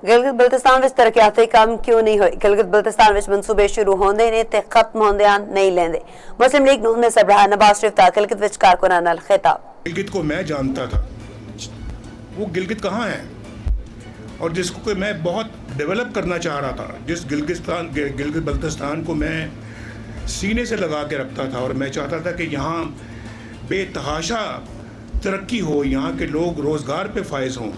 गिलगित बल्तिस्तान विच तरक्याती काम क्यों नहीं हुए? गिलगित बल्तिस्तान विच मनसूबे शुरू होंदे ने ते खत्म होंदे नहीं लेंदे। मुस्लिम लीग नून दे सरबराह नवाज शरीफ दा गिलगित विच कारकुनां नाल खिताब। गिलगित को मैं जानता था, वो गिलगित कहाँ है और जिसको मैं बहुत डेवलप करना चाह रहा था, जिस गिलगित बल्तिस्तान को मैं सीने से लगा के रखता था और मैं चाहता था कि यहाँ बेतहाशा तरक्की हो, यहाँ के लोग रोज़गार पे फायज हों,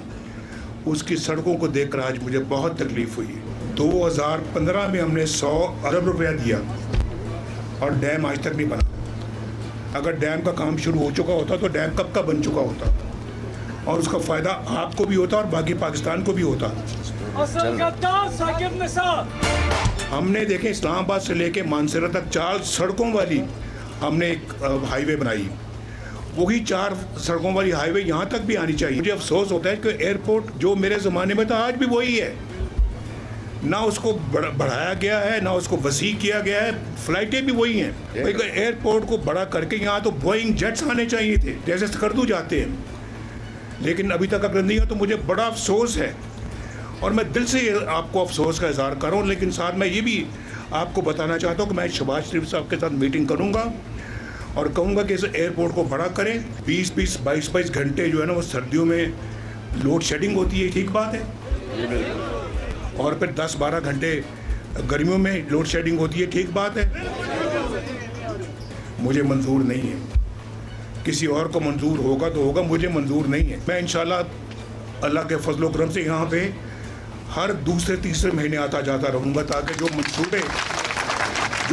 उसकी सड़कों को देखकर आज मुझे बहुत तकलीफ हुई। 2015 में हमने 100 अरब रुपया दिया और डैम आज तक नहीं बना। अगर डैम का काम शुरू हो चुका होता तो डैम कब का बन चुका होता और उसका फ़ायदा आपको भी होता और बाकी पाकिस्तान को भी होता। हमने देखें इस्लामाबाद से लेके मानसरा तक 4 सड़कों वाली हमने एक हाईवे बनाई। वही 4 सड़कों वाली हाईवे यहाँ तक भी आनी चाहिए। मुझे अफसोस होता है कि एयरपोर्ट जो मेरे ज़माने में था आज भी वही है, ना उसको बढ़ाया गया है ना उसको वसी किया गया है, फ़्लाइटें भी वही हैं। एयरपोर्ट को बड़ा करके यहाँ तो बोइंग जेट्स आने चाहिए थे जैसे स्कर्दू जाते हैं, लेकिन अभी तक अगर नहीं हो तो मुझे बड़ा अफसोस है और मैं दिल से आपको अफसोस का इज़हार कर रहा हूँ। लेकिन साथ मैं ये भी आपको बताना चाहता हूँ कि मैं शहबाज शरीफ साहब के साथ मीटिंग करूँगा और कहूँगा कि इस एयरपोर्ट को बड़ा करें। 20-20, 22-22 घंटे जो है ना वो सर्दियों में लोड शेडिंग होती है, ठीक बात है, और फिर 10-12 घंटे गर्मियों में लोड शेडिंग होती है, ठीक बात है। मुझे मंजूर नहीं है, किसी और को मंजूर होगा तो होगा, मुझे मंजूर नहीं है। मैं इंशाल्लाह अल्लाह के फजल करम से यहाँ पे हर दूसरे-तीसरे महीने आता जाता रहूँगा ताकि जो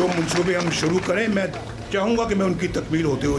मंसूबे हम शुरू करें, मैं चाहूँगा कि मैं उनकी तकमील होते हुए